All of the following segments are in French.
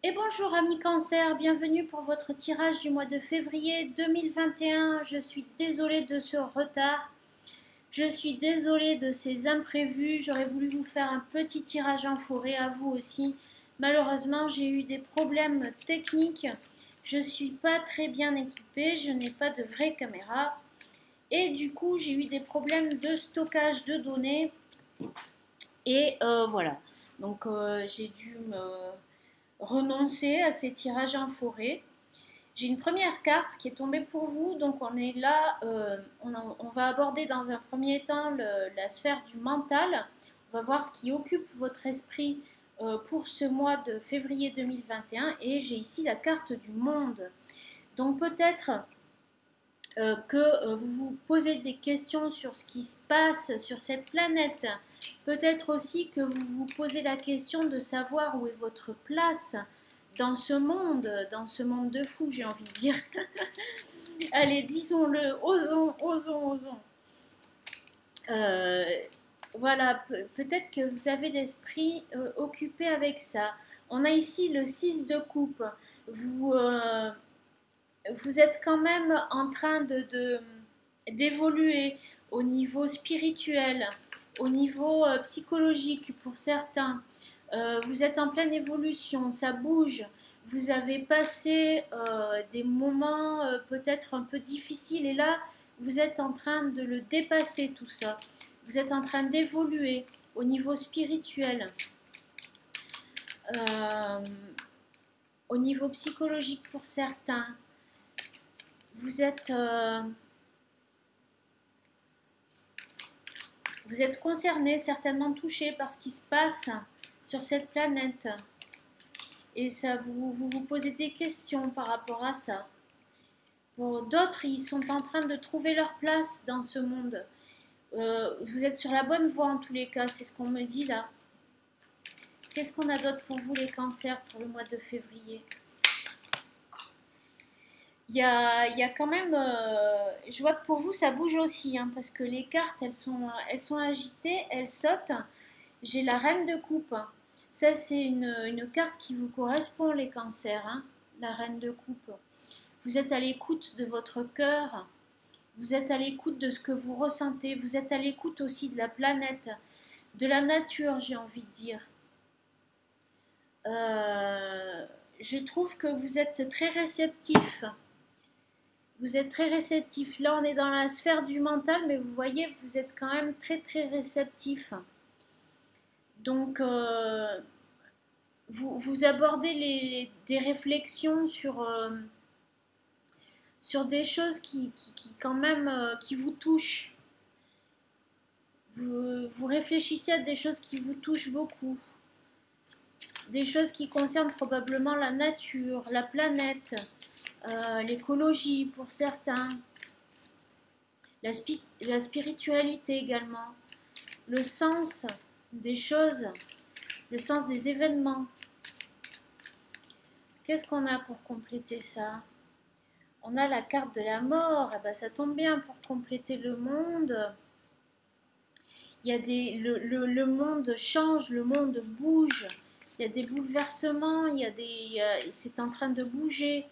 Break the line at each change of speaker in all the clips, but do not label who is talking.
Et bonjour amis Cancer, bienvenue pour votre tirage du mois de février 2021. Je suis désolée de ce retard, je suis désolée de ces imprévus. J'aurais voulu vous faire un petit tirage en forêt, à vous aussi. Malheureusement, j'ai eu des problèmes techniques. Je ne suis pas très bien équipée, je n'ai pas de vraie caméra. Et du coup, j'ai eu des problèmes de stockage de données. Et voilà. Donc, j'ai dû me renoncer à ces tirages en forêt. J'ai une première carte qui est tombée pour vous, donc on est là, on va aborder dans un premier temps la sphère du mental. On va voir ce qui occupe votre esprit pour ce mois de février 2021 et j'ai ici la carte du monde. Donc peut-être que vous vous posez des questions sur ce qui se passe sur cette planète. Peut-être aussi que vous vous posez la question de savoir où est votre place dans ce monde de fou, j'ai envie de dire. Allez, disons-le, osons, osons, osons. Euh, voilà, peut-être que vous avez l'esprit occupé avec ça. On a ici le 6 de coupe. Vous, vous êtes quand même en train d'évoluer au niveau spirituel, au niveau psychologique pour certains. Vous êtes en pleine évolution, ça bouge. Vous avez passé des moments peut-être un peu difficiles et là, vous êtes en train de le dépasser tout ça. Vous êtes en train d'évoluer au niveau spirituel, euh, au niveau psychologique pour certains. Vous êtes concerné, certainement touché par ce qui se passe sur cette planète. Et ça, vous posez des questions par rapport à ça. Pour d'autres, ils sont en train de trouver leur place dans ce monde. Vous êtes sur la bonne voie en tous les cas, c'est ce qu'on me dit là. Qu'est-ce qu'on a d'autre pour vous les cancers pour le mois de février? Il y a quand même, je vois que pour vous ça bouge aussi, hein, parce que les cartes elles sont agitées, elles sautent. J'ai la reine de coupe. Ça c'est une carte qui vous correspond les cancers, hein, la reine de coupe. Vous êtes à l'écoute de votre cœur, vous êtes à l'écoute de ce que vous ressentez, vous êtes à l'écoute aussi de la planète, de la nature j'ai envie de dire. Je trouve que vous êtes très réceptif. Vous êtes très réceptif. Là, on est dans la sphère du mental, mais vous voyez, vous êtes quand même très très réceptif. Donc, vous abordez des réflexions sur des choses qui quand même qui vous touchent. Vous réfléchissez à des choses qui vous touchent beaucoup. Des choses qui concernent probablement la nature, la planète, l'écologie pour certains, la spiritualité également, le sens des choses, le sens des événements. Qu'est-ce qu'on a pour compléter ça? On a la carte de la mort, eh ben, ça tombe bien pour compléter le monde. Il y a le monde change, le monde bouge, il y a des bouleversements, c'est en train de bouger,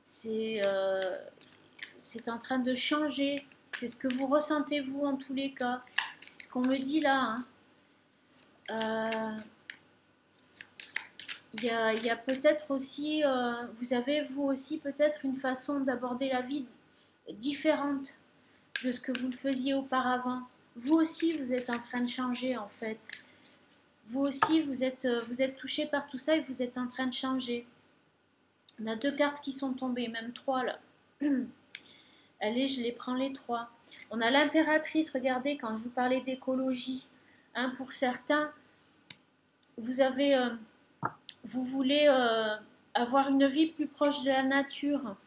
c'est en train de changer, c'est ce que vous ressentez vous en tous les cas, c'est ce qu'on me dit là. Hein. Il y a peut-être aussi, vous avez vous aussi peut-être une façon d'aborder la vie différente de ce que vous le faisiez auparavant. Vous aussi, vous êtes en train de changer en fait. Vous aussi, vous êtes touché par tout ça et vous êtes en train de changer. On a deux cartes qui sont tombées, même trois là. Allez, je les prends les trois. On a l'impératrice, regardez, quand je vous parlais d'écologie, hein, pour certains, vous voulez avoir une vie plus proche de la nature,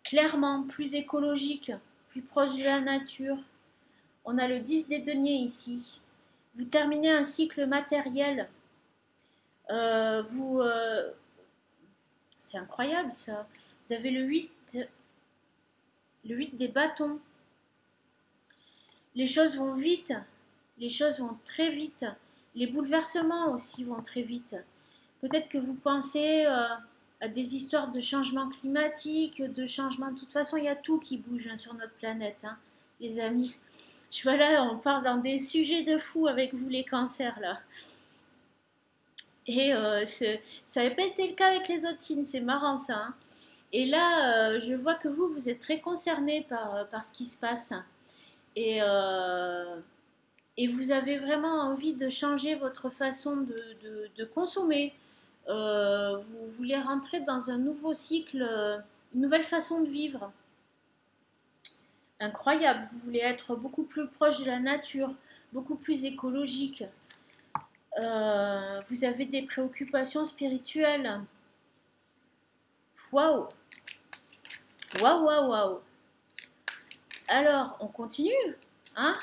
clairement, plus écologique, plus proche de la nature. On a le 10 des deniers ici. Vous terminez un cycle matériel. C'est incroyable ça. Vous avez le 8 des bâtons. Les choses vont vite. Les choses vont très vite. Les bouleversements aussi vont très vite. Peut-être que vous pensez à des histoires de changement climatique, de changement. De toute façon, il y a tout qui bouge hein, sur notre planète, hein, les amis. Je vois là, on parle dans des sujets de fou avec vous les cancers là. Et ça n'avait pas été le cas avec les autres signes, c'est marrant ça. Hein. Et là, je vois que vous êtes très concerné par ce qui se passe. Et, euh, et vous avez vraiment envie de changer votre façon de consommer. Vous voulez rentrer dans un nouveau cycle, une nouvelle façon de vivre. Incroyable, vous voulez être beaucoup plus proche de la nature, beaucoup plus écologique. Vous avez des préoccupations spirituelles. Waouh, waouh, waouh, waouh. Alors, on continue, hein?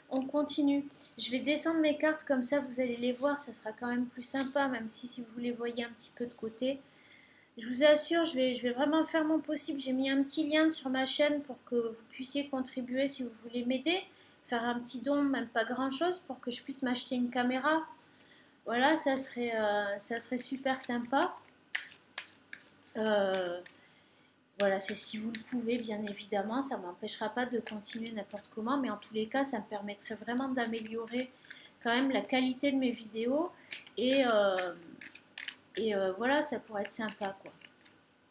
On continue. Je vais descendre mes cartes comme ça, vous allez les voir, ça sera quand même plus sympa, même si vous les voyez un petit peu de côté. Je vous assure, je vais vraiment faire mon possible. J'ai mis un petit lien sur ma chaîne pour que vous puissiez contribuer si vous voulez m'aider. Faire un petit don, même pas grand-chose, pour que je puisse m'acheter une caméra. Voilà, ça serait super sympa. Voilà, c'est si vous le pouvez, bien évidemment. Ça ne m'empêchera pas de continuer n'importe comment, mais en tous les cas, ça me permettrait vraiment d'améliorer quand même la qualité de mes vidéos. Et voilà, ça pourrait être sympa, quoi.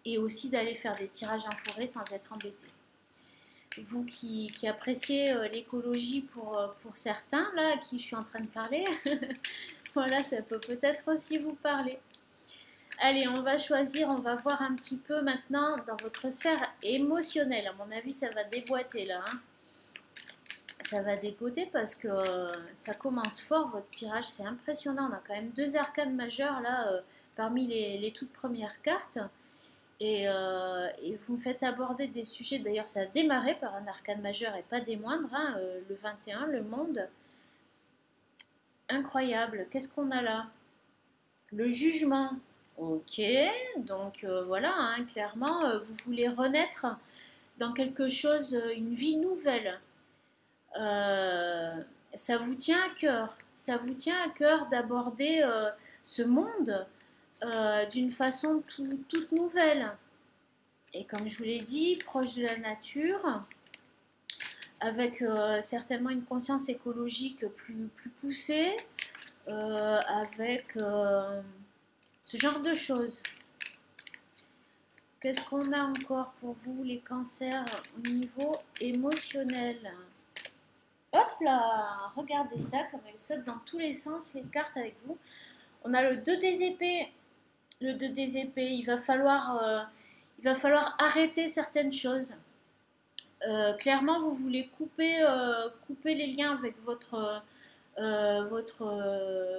Et aussi d'aller faire des tirages en forêt sans être embêté. Vous qui appréciez l'écologie pour certains, là, à qui je suis en train de parler, voilà, ça peut peut-être aussi vous parler. Allez, on va choisir, on va voir un petit peu maintenant dans votre sphère émotionnelle. À mon avis, ça va déboîter là. Hein. Ça va dépoter parce que ça commence fort, votre tirage, c'est impressionnant. On a quand même 2 arcanes majeures là, parmi les toutes premières cartes. Et vous me faites aborder des sujets, d'ailleurs ça a démarré par un arcane majeur et pas des moindres, hein, le 21, le monde. Incroyable, qu'est-ce qu'on a là? Le jugement. Ok, donc voilà, hein, clairement, vous voulez renaître dans quelque chose, une vie nouvelle. Ça vous tient à cœur. Ça vous tient à cœur d'aborder ce monde d'une façon toute nouvelle. Et comme je vous l'ai dit, proche de la nature, avec certainement une conscience écologique plus poussée, avec ce genre de choses. Qu'est-ce qu'on a encore pour vous, les cancers, au niveau émotionnel? Hop là, regardez ça, comme elles sautent dans tous les sens, les cartes avec vous. On a le 2 des épées. Le 2 des épées, il va falloir arrêter certaines choses. Clairement, vous voulez couper les liens avec votre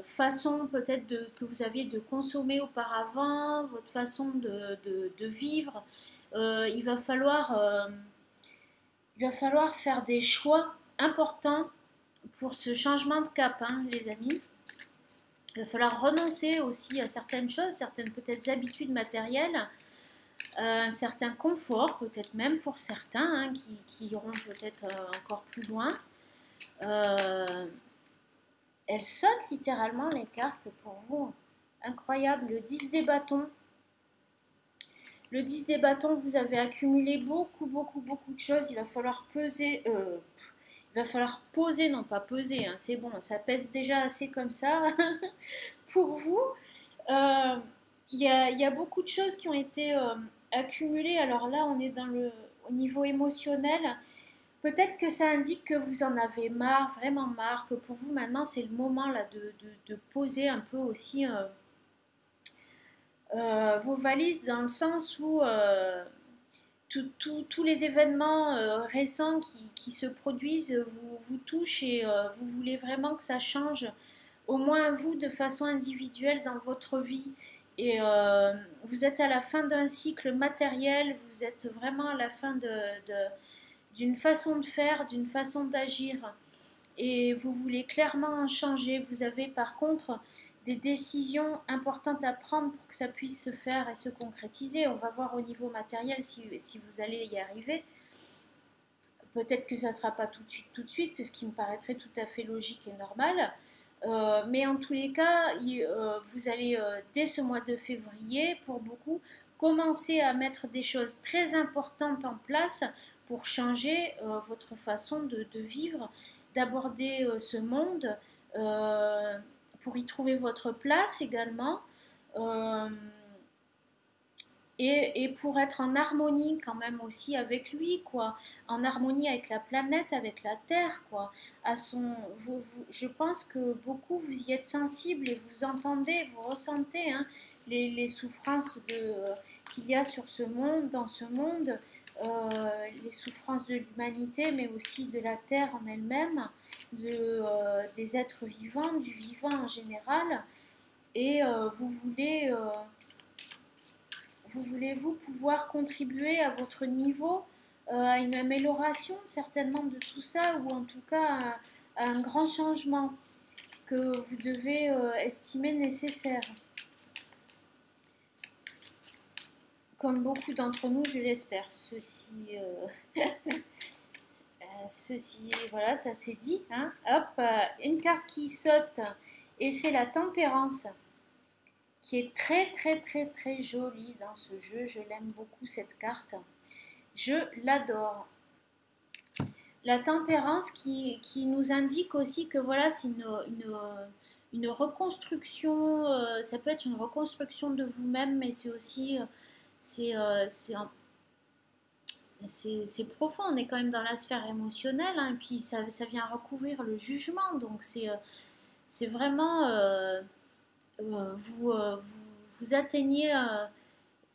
façon peut-être que vous aviez de consommer auparavant, votre façon de vivre. Il va falloir faire des choix importants pour ce changement de cap, hein, les amis. Il va falloir renoncer aussi à certaines choses, certaines peut-être habitudes matérielles, un certain confort, peut-être même pour certains, hein, qui iront peut-être encore plus loin. Elles sautent littéralement les cartes pour vous. Incroyable, le 10 des bâtons. Le 10 des bâtons, vous avez accumulé beaucoup de choses. Il va falloir peser, il va falloir poser, non pas peser, hein, c'est bon, ça pèse déjà assez comme ça pour vous. Il y a beaucoup de choses qui ont été accumulées. Alors là, on est au niveau émotionnel. Peut-être que ça indique que vous en avez marre, vraiment marre, que pour vous maintenant c'est le moment là de poser un peu aussi vos valises dans le sens où tous les événements récents qui se produisent vous touchent et vous voulez vraiment que ça change, au moins vous de façon individuelle dans votre vie. Et vous êtes à la fin d'un cycle matériel, vous êtes vraiment à la fin d'une façon de faire, d'une façon d'agir. Et vous voulez clairement en changer. Vous avez par contre des décisions importantes à prendre pour que ça puisse se faire et se concrétiser. On va voir au niveau matériel si vous allez y arriver. Peut-être que ça ne sera pas tout de suite, ce qui me paraîtrait tout à fait logique et normal. Mais en tous les cas, vous allez, dès ce mois de février, pour beaucoup, commencer à mettre des choses très importantes en place pour changer votre façon de vivre, d'aborder ce monde, euh, pour y trouver votre place également. euh, et pour être en harmonie quand même aussi avec lui, quoi, en harmonie avec la planète, avec la Terre, quoi. À son, je pense que beaucoup vous y êtes sensibles et vous entendez, vous ressentez, hein, les souffrances qu'il y a sur ce monde, dans ce monde, les souffrances de l'humanité, mais aussi de la Terre en elle-même, des êtres vivants, du vivant en général. Et vous pouvoir contribuer à votre niveau à une amélioration certainement de tout ça, ou en tout cas à un grand changement que vous devez estimer nécessaire. Comme beaucoup d'entre nous, je l'espère. Ceci, voilà, ça c'est dit. Hein. Hop, une carte qui saute, et c'est la tempérance, qui est très très très très jolie dans ce jeu. Je l'aime beaucoup cette carte. Je l'adore. La tempérance qui nous indique aussi que voilà, c'est une reconstruction, ça peut être une reconstruction de vous-même, mais c'est aussi, c'est euh, c'est un- c'est profond, on est quand même dans la sphère émotionnelle, hein, et puis ça vient recouvrir le jugement, donc c'est vraiment, vous atteignez,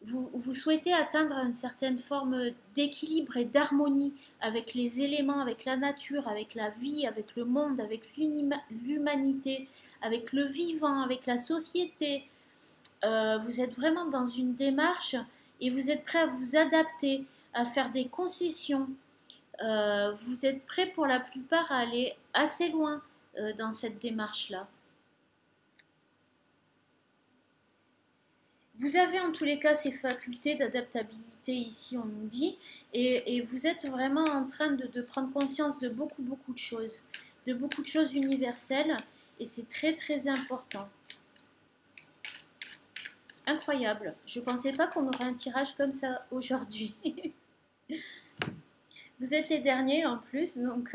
vous souhaitez atteindre une certaine forme d'équilibre et d'harmonie avec les éléments, avec la nature, avec la vie, avec le monde, avec l'humanité, avec le vivant, avec la société. Vous êtes vraiment dans une démarche et vous êtes prêt à vous adapter, à faire des concessions. Vous êtes prêt pour la plupart à aller assez loin dans cette démarche-là. Vous avez en tous les cas ces facultés d'adaptabilité ici, on nous dit, et vous êtes vraiment en train de prendre conscience de beaucoup de beaucoup de choses universelles, et c'est très très important. Incroyable, je ne pensais pas qu'on aurait un tirage comme ça aujourd'hui. Vous êtes les derniers en plus, donc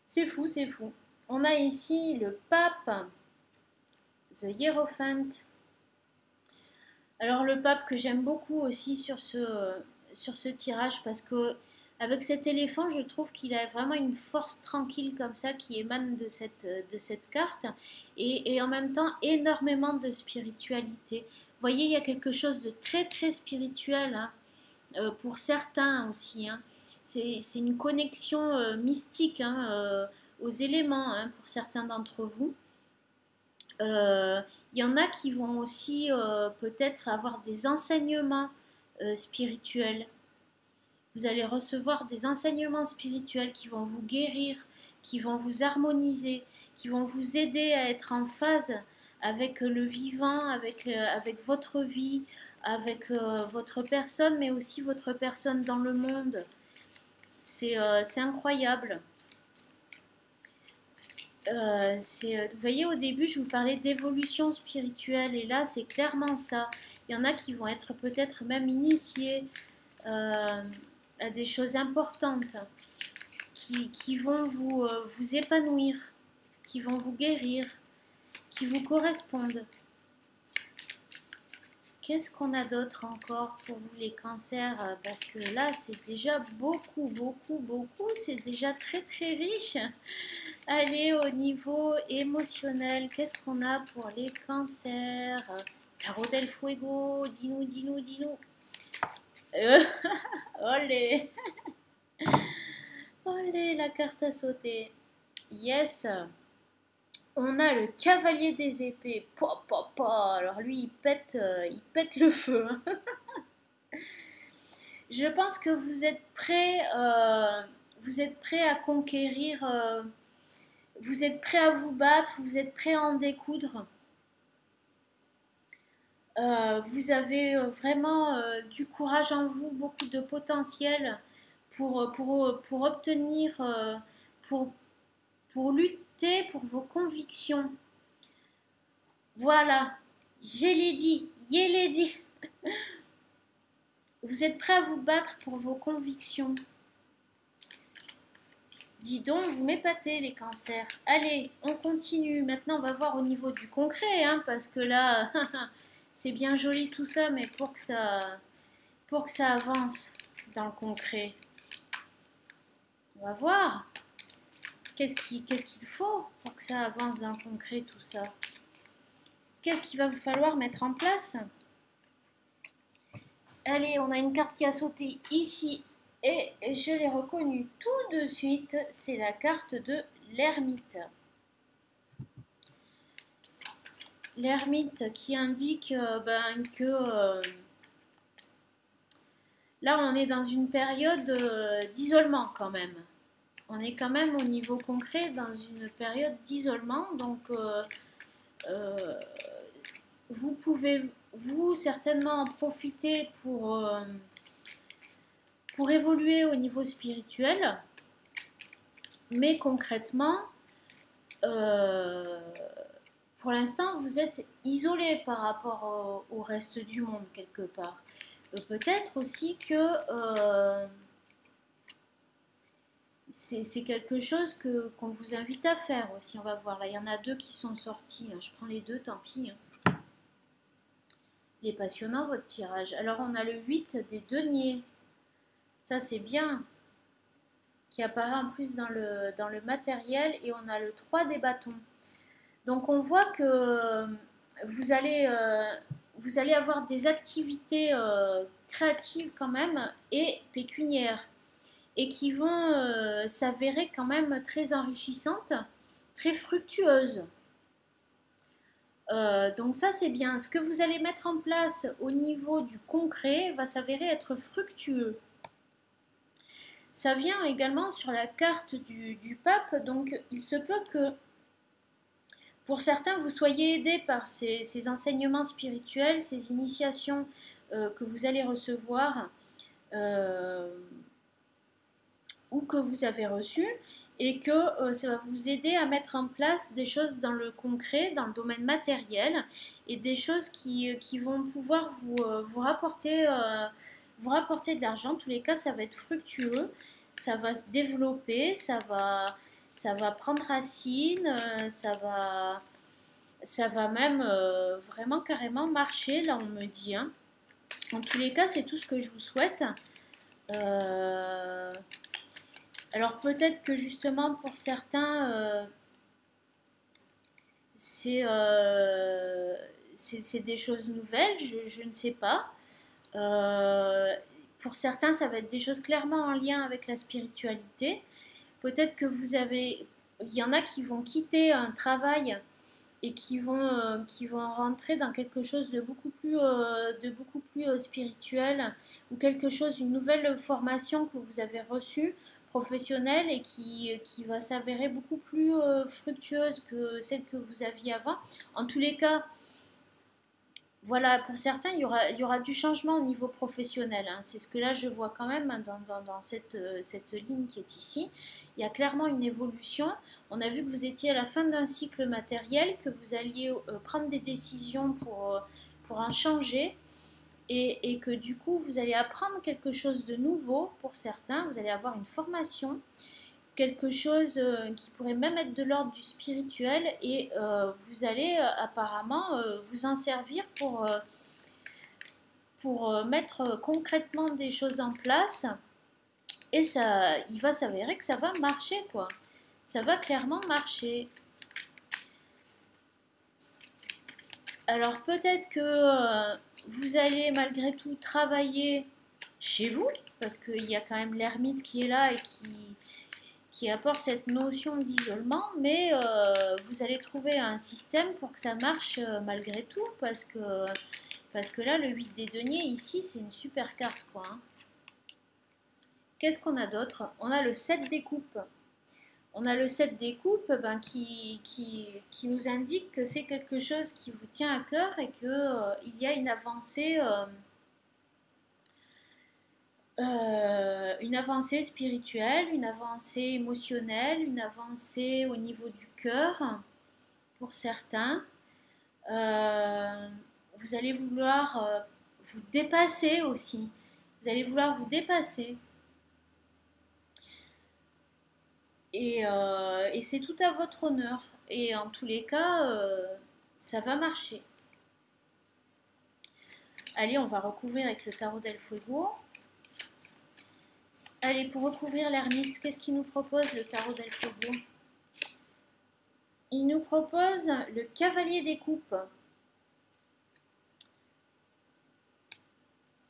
c'est fou, c'est fou. On a ici le pape, The Hierophant. Alors le pape que j'aime beaucoup aussi sur ce tirage, parce que avec cet éléphant, je trouve qu'il a vraiment une force tranquille comme ça qui émane de cette carte, et en même temps énormément de spiritualité. Vous voyez, il y a quelque chose de très très spirituel, hein, pour certains aussi, hein. C'est une connexion mystique, hein, aux éléments, hein, pour certains d'entre vous. Il y en a qui vont aussi peut-être avoir des enseignements spirituels. Vous allez recevoir des enseignements spirituels qui vont vous guérir, qui vont vous harmoniser, qui vont vous aider à être en phase avec le vivant, avec votre vie, avec votre personne, mais aussi votre personne dans le monde. C'est incroyable. Vous voyez, au début, je vous parlais d'évolution spirituelle, et là, c'est clairement ça. Il y en a qui vont être peut-être même initiés à des choses importantes, qui vont vous épanouir, qui vont vous guérir, qui vous correspondent. Qu'est-ce qu'on a d'autre encore pour vous les cancers? Parce que là, c'est déjà beaucoup, c'est déjà très très riche. Allez, au niveau émotionnel, qu'est-ce qu'on a pour les cancers? Tarot del Fuego, dis-nous. Olé, olé, la carte à sauter. Yes. On a le cavalier des épées. Alors lui, il pète le feu, hein. Je pense que vous êtes prêt à conquérir, vous êtes prêt à vous battre, vous êtes prêt à en découdre. Vous avez vraiment du courage en vous, beaucoup de potentiel pour obtenir, pour, lutter pour vos convictions. Voilà, je l'ai dit, je l'ai dit. Vous êtes prêts à vous battre pour vos convictions. Dis donc, vous m'épatez les cancers. Allez, on continue. Maintenant, on va voir au niveau du concret, hein, parce que là, c'est bien joli tout ça, mais pour que ça avance dans le concret, on va voir. Qu'est-ce qu'il faut pour que ça avance dans le concret, tout ça? Qu'est-ce qu'il va vous falloir mettre en place? Allez, on a une carte qui a sauté ici. Et je l'ai reconnue tout de suite, c'est la carte de l'ermite. L'ermite qui indique que là on est dans une période d'isolement quand même. On est quand même au niveau concret dans une période d'isolement. Donc vous pouvez certainement en profiter pour évoluer au niveau spirituel, mais concrètement, pour l'instant, vous êtes isolé par rapport au reste du monde quelque part. Peut-être aussi que c'est quelque chose qu'on vous invite à faire aussi. On va voir, là il y en a deux qui sont sortis, je prends les deux, tant pis. Il est passionnant votre tirage. Alors on a le 8 des deniers. Ça c'est bien, qui apparaît en plus dans le matériel, et on a le 3 des bâtons. Donc on voit que vous allez avoir des activités créatives quand même et pécuniaires, et qui vont s'avérer quand même très enrichissantes, très fructueuses. Donc ça c'est bien. Ce que vous allez mettre en place au niveau du concret va s'avérer être fructueux. Ça vient également sur la carte du pape, donc il se peut que pour certains vous soyez aidés par ces enseignements spirituels, ces initiations que vous allez recevoir ou que vous avez reçues, et que ça va vous aider à mettre en place des choses dans le concret, dans le domaine matériel, et des choses qui vont pouvoir vous rapporter de l'argent. En tous les cas, ça va être fructueux, ça va se développer, ça va prendre racine, ça va même vraiment carrément marcher, là on me dit. Hein. En tous les cas, c'est tout ce que je vous souhaite. Alors peut-être que justement pour certains, c'est des choses nouvelles, je ne sais pas. Pour certains, ça va être des choses clairement en lien avec la spiritualité. Peut-être que il y en a qui vont quitter un travail et qui vont rentrer dans quelque chose de beaucoup plus spirituel, ou quelque chose, une nouvelle formation que vous avez reçue, professionnelle, et qui va s'avérer beaucoup plus fructueuse que celle que vous aviez avant. En tous les cas, voilà, pour certains, il y aura du changement au niveau professionnel. Hein. C'est ce que là je vois quand même dans cette ligne qui est ici. Il y a clairement une évolution. On a vu que vous étiez à la fin d'un cycle matériel, que vous alliez prendre des décisions pour en changer, et que du coup vous allez apprendre quelque chose de nouveau pour certains. Vous allez avoir une formation, quelque chose qui pourrait même être de l'ordre du spirituel, et vous allez apparemment vous en servir pour mettre concrètement des choses en place, et il va s'avérer que ça va marcher, quoi. Ça va clairement marcher. Alors peut-être que vous allez malgré tout travailler chez vous, parce qu'il y a quand même l'ermite qui est là et qui apporte cette notion d'isolement, mais vous allez trouver un système pour que ça marche malgré tout, parce que là, le 8 des deniers, ici, c'est une super carte, quoi. Hein. Qu'est-ce qu'on a d'autre? On a le 7 des coupes. On a le 7 des coupes qui nous indique que c'est quelque chose qui vous tient à cœur, et qu'il y a une avancée une avancée spirituelle, une avancée émotionnelle, une avancée au niveau du cœur pour certains. Euh, vous allez vouloir vous dépasser aussi. Vous allez vouloir vous dépasser. Et c'est tout à votre honneur. Et en tous les cas, ça va marcher. Allez, on va recouvrir avec le tarot del Fuego. Allez, pour recouvrir l'ermite, qu'est-ce qu'il nous propose le tarot del Fuego? Il nous propose le cavalier des coupes.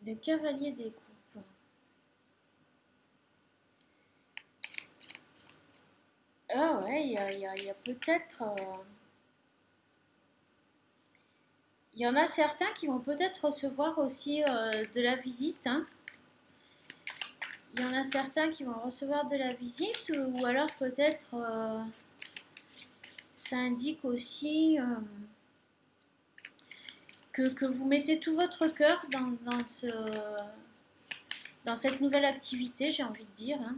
Le cavalier des coupes. Ah ouais, il y a peut-être... il y en a certains qui vont peut-être recevoir aussi de la visite. Hein. Il y en a certains qui vont recevoir de la visite ou alors peut-être ça indique aussi que vous mettez tout votre cœur dans cette nouvelle activité, j'ai envie de dire. Hein.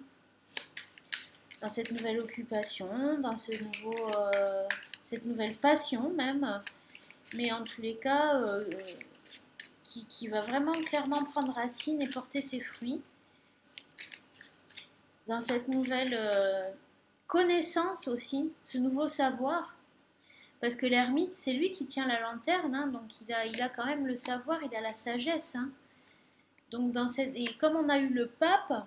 Dans cette nouvelle occupation, dans cette nouvelle passion même. Mais en tous les cas, qui va vraiment clairement prendre racine et porter ses fruits. Dans cette nouvelle connaissance aussi, ce nouveau savoir. Parce que l'ermite, c'est lui qui tient la lanterne, hein, donc il a quand même le savoir, il a la sagesse. Hein. Donc et comme on a eu le pape,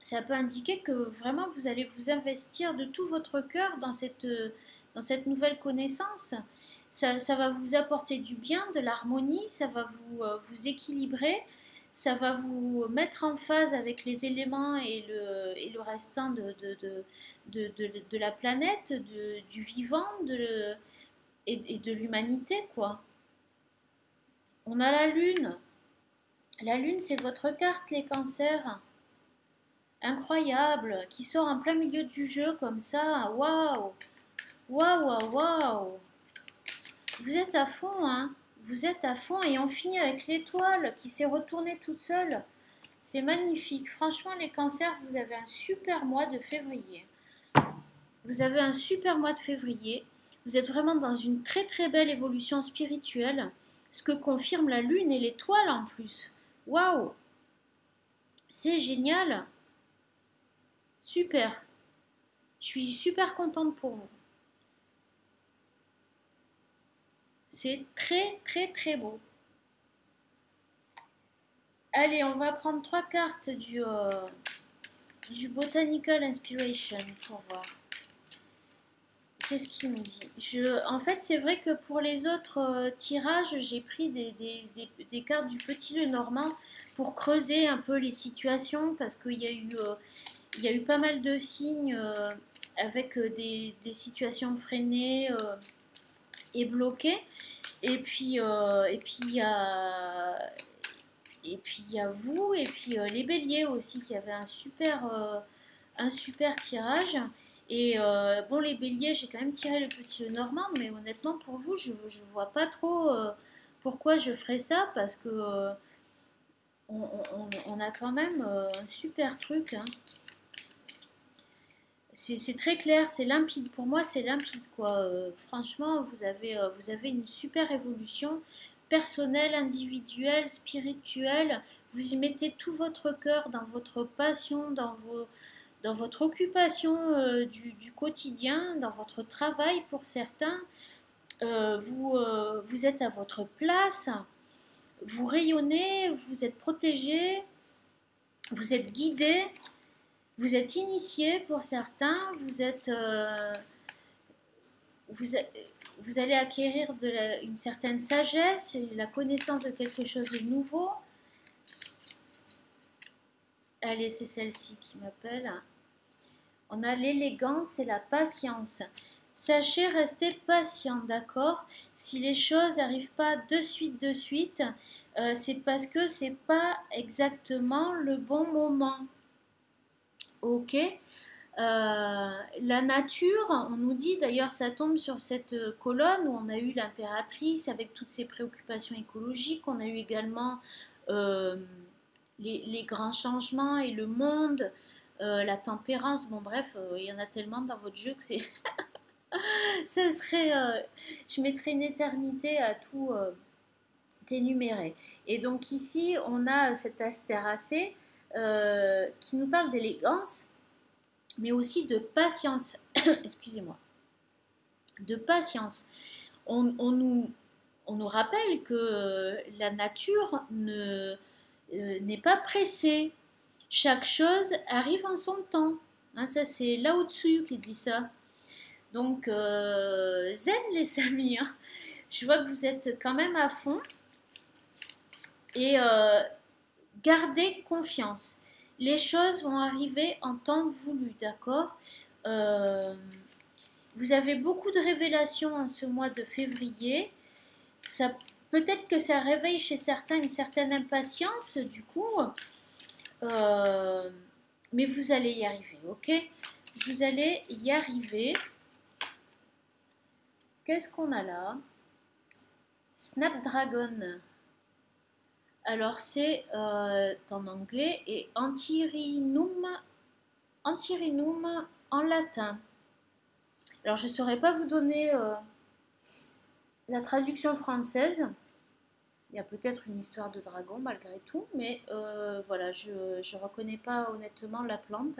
ça peut indiquer que vraiment vous allez vous investir de tout votre cœur dans cette nouvelle connaissance. Ça va vous apporter du bien, de l'harmonie, ça va vous équilibrer, ça va vous mettre en phase avec les éléments et le restant de la planète, du vivant et de l'humanité, quoi. On a la lune. La lune, c'est votre carte, les cancers. Incroyable, qui sort en plein milieu du jeu comme ça. Waouh! Waouh, waouh, waouh! Vous êtes à fond, hein? Vous êtes à fond et on finit avec l'étoile qui s'est retournée toute seule. C'est magnifique. Franchement, les cancers, vous avez un super mois de février. Vous avez un super mois de février. Vous êtes vraiment dans une très très belle évolution spirituelle. Ce que confirme la lune et l'étoile en plus. Waouh! C'est génial. Super. Je suis super contente pour vous. C'est très très très beau. Allez, on va prendre 3 cartes du Botanical Inspiration pour voir. Qu'est-ce qu'il nous dit? En fait, c'est vrai que pour les autres tirages, j'ai pris des cartes du Petit Lenormand pour creuser un peu les situations parce qu'il y a eu pas mal de signes avec des situations freinées et bloquées. Et puis il y a vous, et puis les béliers aussi qui avaient un super tirage. Et bon, les béliers, j'ai quand même tiré le Petit Lenormand, mais honnêtement, pour vous, je vois pas trop pourquoi je ferais ça, parce que on a quand même un super truc. Hein. C'est très clair, c'est limpide. Pour moi, c'est limpide, quoi. Franchement, vous avez une super évolution personnelle, individuelle, spirituelle. Vous y mettez tout votre cœur dans votre passion, dans votre occupation du quotidien, dans votre travail pour certains. Vous êtes à votre place, vous rayonnez, vous êtes protégé, vous êtes guidé. Vous êtes initié pour certains, vous allez acquérir une certaine sagesse, la connaissance de quelque chose de nouveau. Allez, c'est celle-ci qui m'appelle. On a l'élégance et la patience. Sachez rester patient, d'accord? Si les choses n'arrivent pas de suite, c'est parce que c'est pas exactement le bon moment. Ok. La nature, on nous dit, d'ailleurs ça tombe sur cette colonne où on a eu l'impératrice avec toutes ses préoccupations écologiques, on a eu également les grands changements et le monde, la tempérance, bon bref, il y en a tellement dans votre jeu que c'est, ça serait, je mettrais une éternité à tout énumérer. Et donc ici, on a cet astéracé qui nous parle d'élégance, mais aussi de patience. Excusez-moi. De patience. On nous rappelle que la nature n'est pas pressée. Chaque chose arrive en son temps. Hein, ça, c'est Lao Tzu qui dit ça. Donc, zen les amis. Hein. Je vois que vous êtes quand même à fond. Et gardez confiance. Les choses vont arriver en temps voulu, d'accord. Vous avez beaucoup de révélations en ce mois de février. Ça, peut-être que ça réveille chez certains une certaine impatience, du coup. Mais vous allez y arriver, ok? Vous allez y arriver. Qu'est-ce qu'on a là? Snapdragon. Alors c'est en anglais et Antirinum en latin. Alors je ne saurais pas vous donner la traduction française. Il y a peut-être une histoire de dragon malgré tout, mais voilà, je ne reconnais pas honnêtement la plante.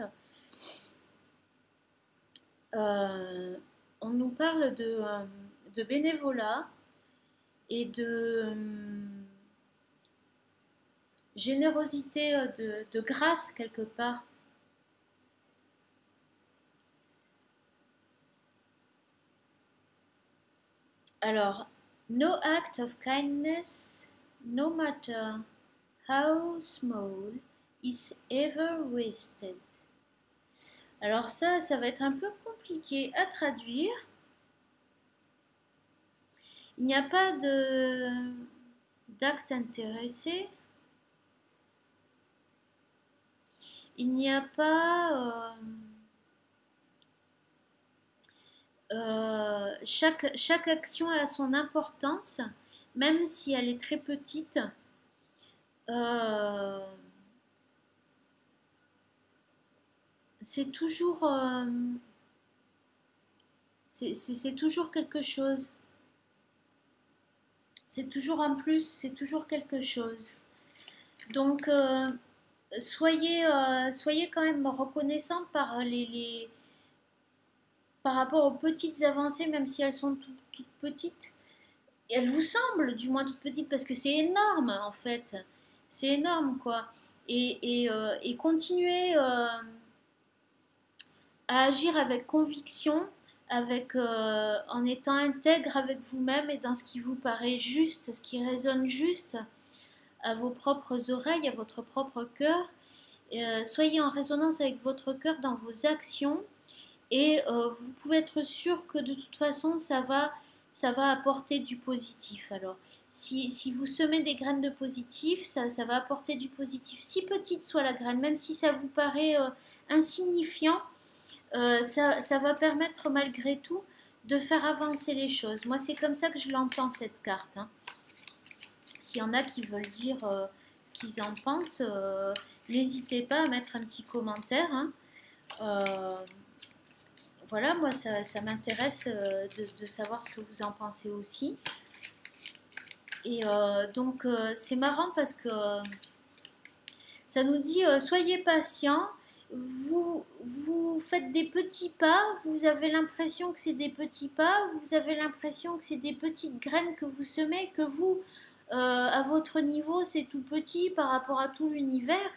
On nous parle de bénévolat et de générosité, de grâce quelque part. Alors, no act of kindness, no matter how small, is ever wasted. Alors ça va être un peu compliqué à traduire. Il n'y a pas d'acte intéressé. Il n'y a pas... chaque action a son importance, même si elle est très petite. C'est toujours, c'est toujours quelque chose. C'est toujours un plus, c'est toujours quelque chose. Donc, soyez quand même reconnaissant par rapport aux petites avancées, même si elles sont toutes petites. Et elles vous semblent du moins toutes petites parce que c'est énorme en fait. C'est énorme quoi. Et continuez à agir avec conviction, en étant intègre avec vous-même et dans ce qui vous paraît juste, ce qui résonne juste à vos propres oreilles, à votre propre cœur. Soyez en résonance avec votre cœur dans vos actions et vous pouvez être sûr que de toute façon ça va apporter du positif. Alors si vous semez des graines de positif, ça va apporter du positif. Si petite soit la graine, même si ça vous paraît insignifiant, ça va permettre malgré tout de faire avancer les choses. Moi c'est comme ça que je l'entends cette carte. Hein. S'il y en a qui veulent dire ce qu'ils en pensent, n'hésitez pas à mettre un petit commentaire. Hein. Voilà, moi ça m'intéresse de savoir ce que vous en pensez aussi. Et donc c'est marrant parce que ça nous dit soyez patient, vous faites des petits pas, vous avez l'impression que c'est des petits pas, vous avez l'impression que c'est des petites graines que vous semez, que vous, à votre niveau, c'est tout petit par rapport à tout l'univers,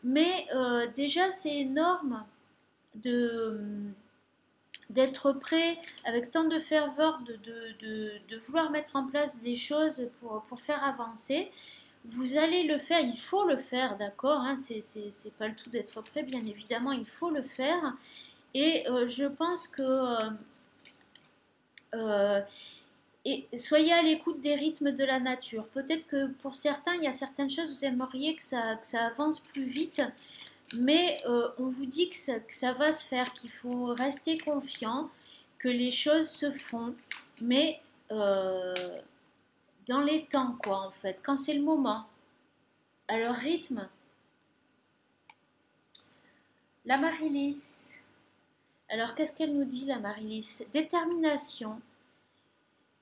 mais déjà c'est énorme d'être prêt avec tant de ferveur de vouloir mettre en place des choses pour faire avancer. Vous allez le faire, il faut le faire, d'accord, hein, c'est pas le tout d'être prêt, bien évidemment, il faut le faire. Et je pense que et soyez à l'écoute des rythmes de la nature. Peut-être que pour certains, il y a certaines choses, vous aimeriez que ça avance plus vite, mais on vous dit que ça va se faire, qu'il faut rester confiant, que les choses se font, mais dans les temps, quoi, en fait, quand c'est le moment, à leur rythme, L'Amaryllis. Alors, qu'est-ce qu'elle nous dit, l'Amaryllis? Détermination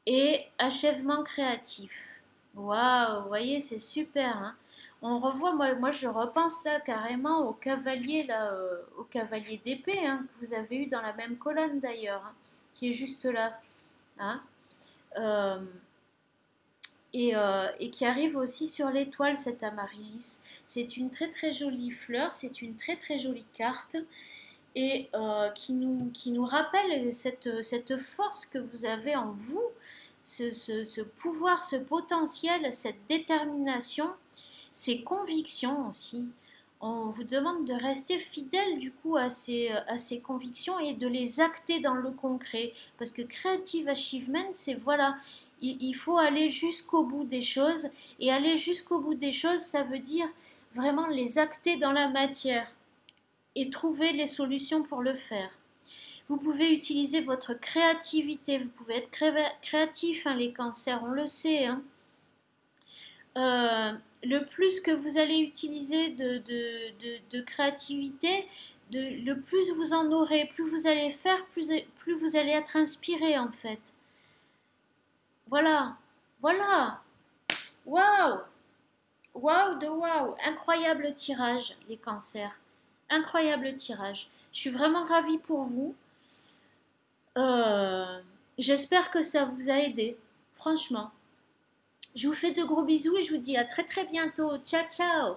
et achèvement créatif. Waouh, vous voyez, c'est super, hein. On revoit, moi je repense là carrément au cavalier d'épée, hein, que vous avez eu dans la même colonne d'ailleurs, hein, qui est juste là, hein. Euh, et qui arrive aussi sur l'étoile, cette amaryllis. C'est une très très jolie fleur, c'est une très très jolie carte et qui nous rappelle cette force que vous avez en vous, ce pouvoir, ce potentiel, cette détermination, ces convictions aussi. On vous demande de rester fidèle du coup à ces convictions et de les acter dans le concret. Parce que Creative Achievement, c'est voilà, il faut aller jusqu'au bout des choses. Et aller jusqu'au bout des choses, ça veut dire vraiment les acter dans la matière et trouver les solutions pour le faire. Vous pouvez utiliser votre créativité, vous pouvez être créatif, hein, les cancers, on le sait, hein. Le plus que vous allez utiliser de créativité, le plus vous en aurez, plus vous allez faire, plus vous allez être inspiré en fait. Voilà, voilà, waouh, waouh de waouh, incroyable tirage les cancers, incroyable tirage. Je suis vraiment ravie pour vous. J'espère que ça vous a aidé, franchement. Je vous fais de gros bisous et je vous dis à très très bientôt. Ciao ciao.